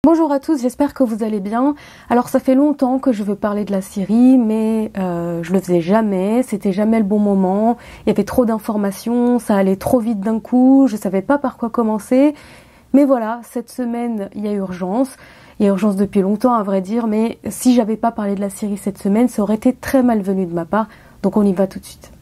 Bonjour à tous, j'espère que vous allez bien. Alors ça fait longtemps que je veux parler de la Syrie, mais je le faisais jamais, c'était jamais le bon moment. Il y avait trop d'informations, ça allait trop vite d'un coup, je savais pas par quoi commencer. Mais voilà, cette semaine, il y a urgence. Il y a urgence depuis longtemps à vrai dire, mais si j'avais pas parlé de la Syrie cette semaine, ça aurait été très malvenu de ma part. Donc on y va tout de suite.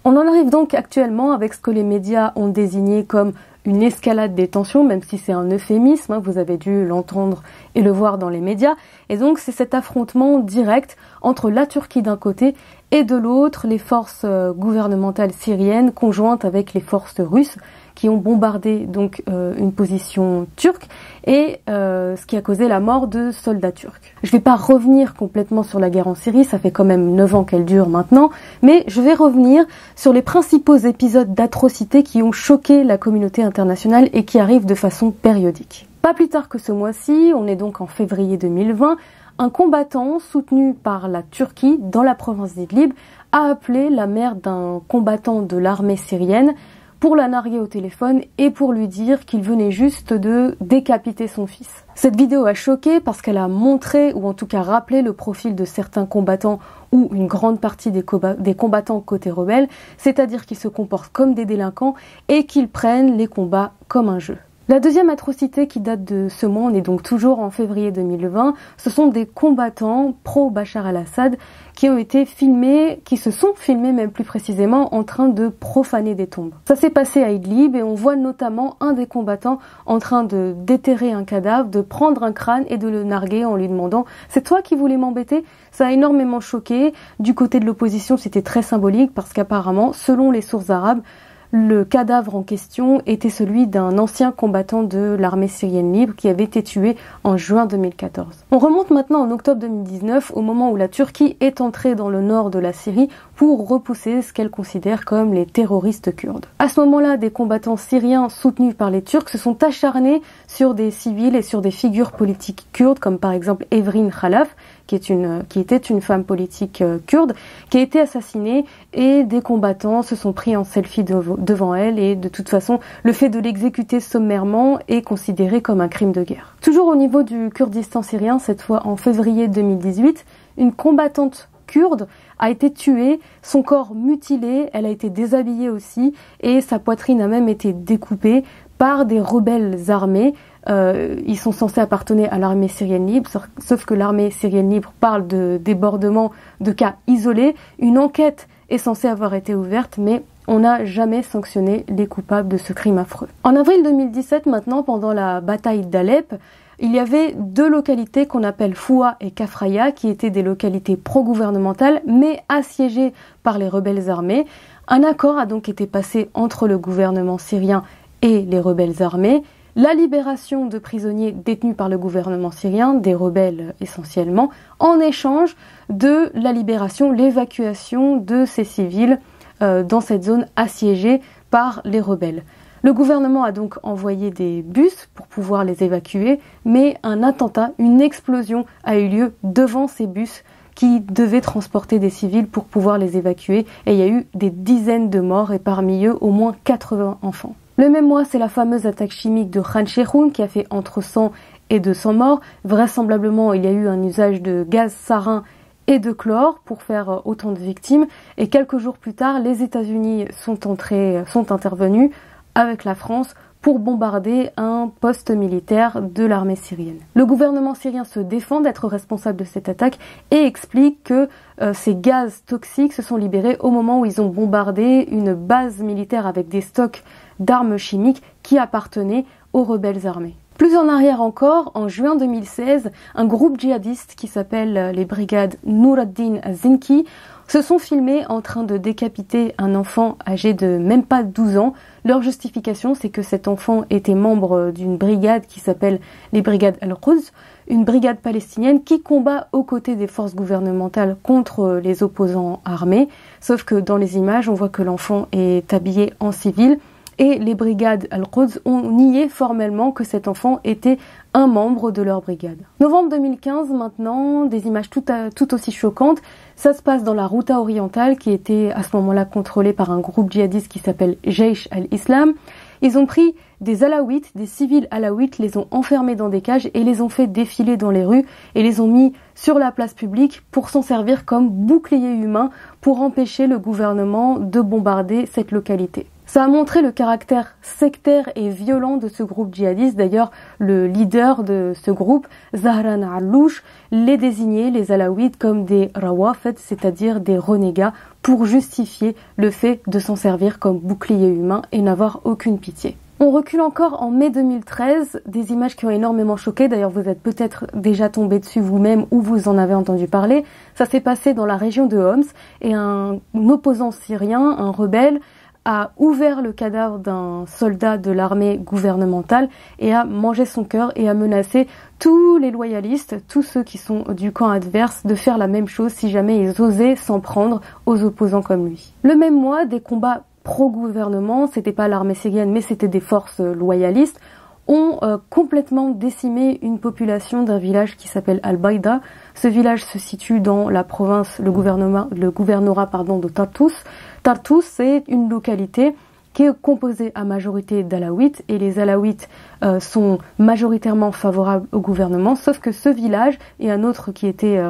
On en arrive donc actuellement avec ce que les médias ont désigné comme une escalade des tensions, même si c'est un euphémisme, hein, vous avez dû l'entendre et le voir dans les médias. Et donc c'est cet affrontement direct entre la Turquie d'un côté et de l'autre les forces gouvernementales syriennes conjointes avec les forces russes qui ont bombardé donc une position turque et ce qui a causé la mort de soldats turcs. Je vais pas revenir complètement sur la guerre en Syrie, ça fait quand même 9 ans qu'elle dure maintenant, mais je vais revenir sur les principaux épisodes d'atrocités qui ont choqué la communauté internationale et qui arrivent de façon périodique. Pas plus tard que ce mois-ci, on est donc en février 2020, un combattant soutenu par la Turquie dans la province d'Idlib a appelé la mère d'un combattant de l'armée syrienne pour la narguer au téléphone et pour lui dire qu'il venait juste de décapiter son fils. Cette vidéo a choqué parce qu'elle a montré, ou en tout cas rappelé, le profil de certains combattants ou une grande partie des combattants côté rebelle, c'est-à-dire qu'ils se comportent comme des délinquants et qu'ils prennent les combats comme un jeu. La deuxième atrocité qui date de ce mois, on est donc toujours en février 2020, ce sont des combattants pro-Bachar al-Assad qui ont été filmés, qui se sont filmés même plus précisément en train de profaner des tombes. Ça s'est passé à Idlib et on voit notamment un des combattants en train de déterrer un cadavre, de prendre un crâne et de le narguer en lui demandant « C'est toi qui voulais m'embêter ?» Ça a énormément choqué. Du côté de l'opposition, c'était très symbolique parce qu'apparemment, selon les sources arabes, le cadavre en question était celui d'un ancien combattant de l'armée syrienne libre qui avait été tué en juin 2014. On remonte maintenant en octobre 2019 au moment où la Turquie est entrée dans le nord de la Syrie pour repousser ce qu'elle considère comme les terroristes kurdes. À ce moment-là, des combattants syriens soutenus par les Turcs se sont acharnés sur des civils et sur des figures politiques kurdes comme par exemple Evrin Khalaf, qui était une femme politique kurde, qui a été assassinée et des combattants se sont pris en selfie devant elle et de toute façon, le fait de l'exécuter sommairement est considéré comme un crime de guerre. Toujours au niveau du Kurdistan syrien, cette fois en février 2018, une combattante kurde a été tuée, son corps mutilé, elle a été déshabillée aussi et sa poitrine a même été découpée par des rebelles armés. Ils sont censés appartenir à l'armée syrienne libre, sauf que l'armée syrienne libre parle de débordement de cas isolés. Une enquête est censée avoir été ouverte, mais on n'a jamais sanctionné les coupables de ce crime affreux. En avril 2017, maintenant, pendant la bataille d'Alep, il y avait deux localités qu'on appelle Foua et Kafraya, qui étaient des localités pro-gouvernementales, mais assiégées par les rebelles armés. Un accord a donc été passé entre le gouvernement syrien et les rebelles armés. La libération de prisonniers détenus par le gouvernement syrien, des rebelles essentiellement, en échange de la libération, l'évacuation de ces civils dans cette zone assiégée par les rebelles. Le gouvernement a donc envoyé des bus pour pouvoir les évacuer, mais un attentat, une explosion a eu lieu devant ces bus qui devaient transporter des civils pour pouvoir les évacuer et il y a eu des dizaines de morts et parmi eux au moins 80 enfants. Le même mois, c'est la fameuse attaque chimique de Khan Sheikhoun qui a fait entre 100 et 200 morts. Vraisemblablement, il y a eu un usage de gaz sarin et de chlore pour faire autant de victimes. Et quelques jours plus tard, les États-Unis sont intervenus avec la France pour bombarder un poste militaire de l'armée syrienne. Le gouvernement syrien se défend d'être responsable de cette attaque et explique que ces gaz toxiques se sont libérés au moment où ils ont bombardé une base militaire avec des stocks d'armes chimiques qui appartenaient aux rebelles armés. Plus en arrière encore, en juin 2016, un groupe djihadiste qui s'appelle les brigades Nour ad-Din Zinki se sont filmés en train de décapiter un enfant âgé de même pas 12 ans. Leur justification, c'est que cet enfant était membre d'une brigade qui s'appelle les brigades Al-Quds, une brigade palestinienne qui combat aux côtés des forces gouvernementales contre les opposants armés. Sauf que dans les images, on voit que l'enfant est habillé en civil. Et les brigades Al-Quds ont nié formellement que cet enfant était un membre de leur brigade. Novembre 2015 maintenant, des images tout aussi choquantes. Ça se passe dans la Ghouta orientale qui était à ce moment-là contrôlée par un groupe djihadiste qui s'appelle Jaish al-Islam. Ils ont pris des alaouites, des civils alaouites, les ont enfermés dans des cages et les ont fait défiler dans les rues et les ont mis sur la place publique pour s'en servir comme bouclier humain pour empêcher le gouvernement de bombarder cette localité. Ça a montré le caractère sectaire et violent de ce groupe djihadiste. D'ailleurs, le leader de ce groupe, Zahran Allouche, les désignait, les alaouites, comme des rawafid, c'est-à-dire des renégats, pour justifier le fait de s'en servir comme bouclier humain et n'avoir aucune pitié. On recule encore en mai 2013, des images qui ont énormément choqué, d'ailleurs vous êtes peut-être déjà tombé dessus vous-même ou vous en avez entendu parler. Ça s'est passé dans la région de Homs et un opposant syrien, un rebelle, a ouvert le cadavre d'un soldat de l'armée gouvernementale et a mangé son cœur et a menacé tous les loyalistes, tous ceux qui sont du camp adverse, de faire la même chose si jamais ils osaient s'en prendre aux opposants comme lui. Le même mois, des combats pro-gouvernement, c'était pas l'armée syrienne mais c'était des forces loyalistes, ont complètement décimé une population d'un village qui s'appelle Al-Baïda. Ce village se situe dans la province, le gouvernorat de Tartous. Tartous, c'est une localité qui est composée à majorité d'alaouites et les alaouites sont majoritairement favorables au gouvernement, sauf que ce village et un autre qui était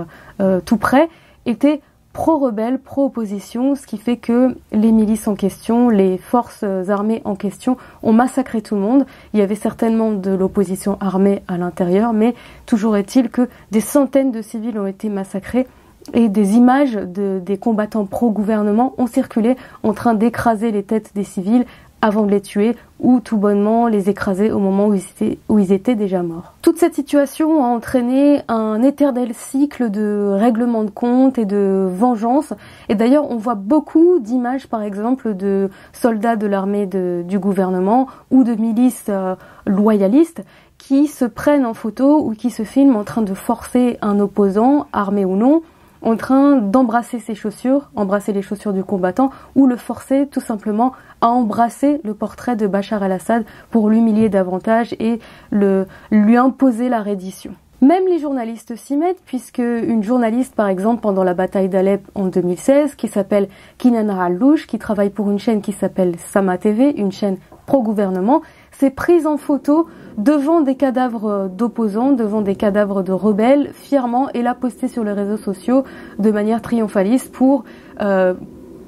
tout près étaient pro-rebelles, pro-opposition, ce qui fait que les milices en question, les forces armées en question ont massacré tout le monde. Il y avait certainement de l'opposition armée à l'intérieur, mais toujours est-il que des centaines de civils ont été massacrés et des images des combattants pro-gouvernement ont circulé en train d'écraser les têtes des civils avant de les tuer ou tout bonnement les écraser au moment où ils étaient déjà morts. Toute cette situation a entraîné un éternel cycle de règlement de compte et de vengeance. Et d'ailleurs, on voit beaucoup d'images, par exemple, de soldats de l'armée du gouvernement ou de milices loyalistes qui se prennent en photo ou qui se filment en train de forcer un opposant, armé ou non, en train d'embrasser ses chaussures, embrasser les chaussures du combattant, ou le forcer tout simplement à embrasser le portrait de Bachar el-Assad pour l'humilier davantage et lui imposer la reddition. Même les journalistes s'y mettent, puisque une journaliste, par exemple, pendant la bataille d'Alep en 2016, qui s'appelle Kinana Allouche, qui travaille pour une chaîne qui s'appelle Sama TV, une chaîne pro-gouvernement, s'est prise en photo devant des cadavres d'opposants, devant des cadavres de rebelles, fièrement, et l'a posté sur les réseaux sociaux de manière triomphaliste pour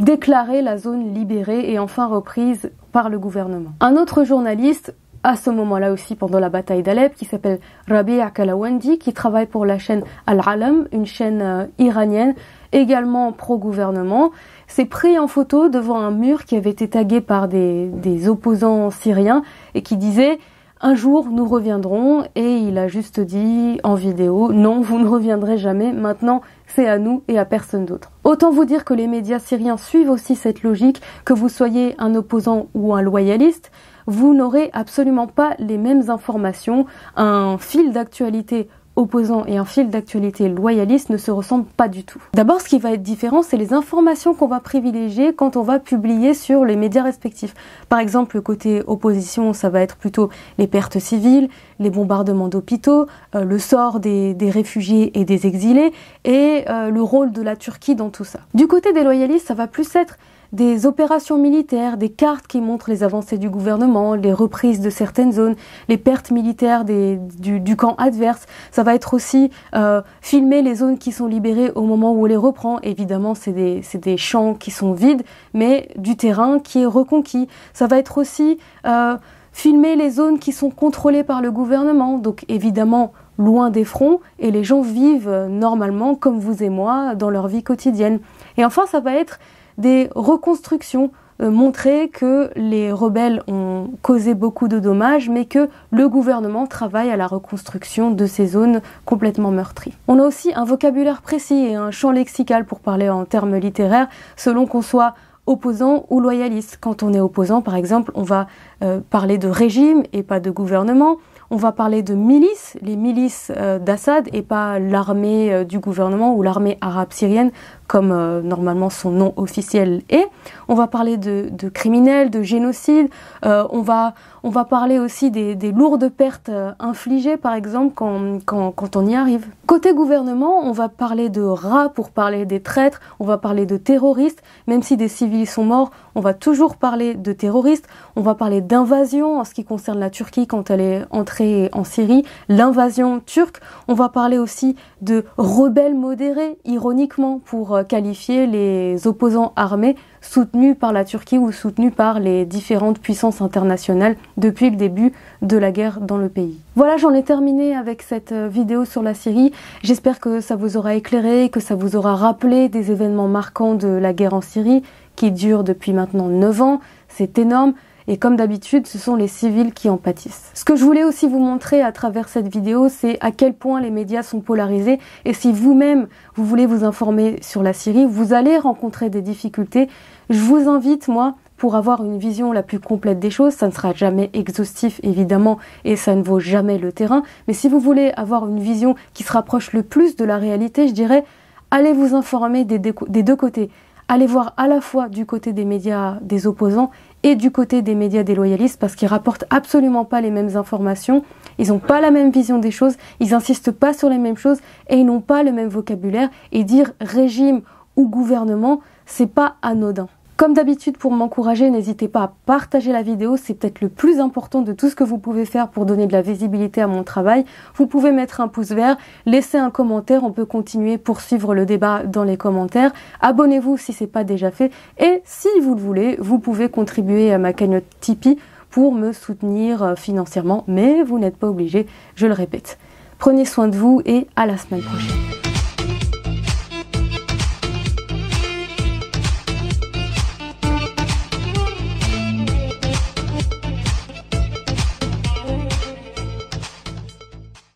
déclarer la zone libérée et enfin reprise par le gouvernement. Un autre journaliste, à ce moment-là aussi pendant la bataille d'Alep, qui s'appelle Rabi' Kalawandi, qui travaille pour la chaîne Al-Alam, une chaîne iranienne, également pro-gouvernement, s'est pris en photo devant un mur qui avait été tagué par des opposants syriens et qui disait « Un jour, nous reviendrons » et il a juste dit en vidéo « Non, vous ne reviendrez jamais, maintenant c'est à nous et à personne d'autre ». Autant vous dire que les médias syriens suivent aussi cette logique, que vous soyez un opposant ou un loyaliste, vous n'aurez absolument pas les mêmes informations. Un fil d'actualité opposant et un fil d'actualité loyaliste ne se ressemblent pas du tout. D'abord, ce qui va être différent, c'est les informations qu'on va privilégier quand on va publier sur les médias respectifs. Par exemple, le côté opposition, ça va être plutôt les pertes civiles, les bombardements d'hôpitaux, le sort des réfugiés et des exilés, et le rôle de la Turquie dans tout ça. Du côté des loyalistes, ça va plus être des opérations militaires, des cartes qui montrent les avancées du gouvernement, les reprises de certaines zones, les pertes militaires du camp adverse. Ça va être aussi filmer les zones qui sont libérées au moment où on les reprend. Évidemment, c'est des champs qui sont vides, mais du terrain qui est reconquis. Ça va être aussi filmer les zones qui sont contrôlées par le gouvernement, donc évidemment loin des fronts, et les gens vivent normalement comme vous et moi dans leur vie quotidienne. Et enfin, ça va être des reconstructions, montrer que les rebelles ont causé beaucoup de dommages, mais que le gouvernement travaille à la reconstruction de ces zones complètement meurtries. On a aussi un vocabulaire précis et un champ lexical pour parler en termes littéraires, selon qu'on soit opposant ou loyaliste. Quand on est opposant, par exemple, on va parler de régime et pas de gouvernement. On va parler de milices, les milices d'Assad et pas l'armée du gouvernement ou l'armée arabe syrienne, comme normalement son nom officiel est. On va parler de criminels, de génocide. On va parler aussi des lourdes pertes infligées, par exemple, quand on y arrive. Côté gouvernement, on va parler de rats pour parler des traîtres. On va parler de terroristes. Même si des civils sont morts, on va toujours parler de terroristes. On va parler d'invasion en ce qui concerne la Turquie quand elle est entrée en Syrie. L'invasion turque. On va parler aussi de rebelles modérés, ironiquement, pour qualifier les opposants armés soutenus par la Turquie ou soutenus par les différentes puissances internationales depuis le début de la guerre dans le pays. Voilà, j'en ai terminé avec cette vidéo sur la Syrie. J'espère que ça vous aura éclairé, que ça vous aura rappelé des événements marquants de la guerre en Syrie qui dure depuis maintenant 9 ans. C'est énorme. Et comme d'habitude, ce sont les civils qui en pâtissent. Ce que je voulais aussi vous montrer à travers cette vidéo, c'est à quel point les médias sont polarisés. Et si vous-même, vous voulez vous informer sur la Syrie, vous allez rencontrer des difficultés. Je vous invite, moi, pour avoir une vision la plus complète des choses, ça ne sera jamais exhaustif évidemment et ça ne vaut jamais le terrain. Mais si vous voulez avoir une vision qui se rapproche le plus de la réalité, je dirais, allez vous informer des deux côtés. Allez voir à la fois du côté des médias des opposants et du côté des médias des loyalistes parce qu'ils rapportent absolument pas les mêmes informations, ils n'ont pas la même vision des choses, ils insistent pas sur les mêmes choses et ils n'ont pas le même vocabulaire. Et dire régime ou gouvernement, c'est pas anodin. Comme d'habitude, pour m'encourager, n'hésitez pas à partager la vidéo, c'est peut-être le plus important de tout ce que vous pouvez faire pour donner de la visibilité à mon travail. Vous pouvez mettre un pouce vert, laisser un commentaire, on peut continuer, poursuivre le débat dans les commentaires. Abonnez-vous si ce n'est pas déjà fait et si vous le voulez, vous pouvez contribuer à ma cagnotte Tipeee pour me soutenir financièrement, mais vous n'êtes pas obligé, je le répète. Prenez soin de vous et à la semaine prochaine.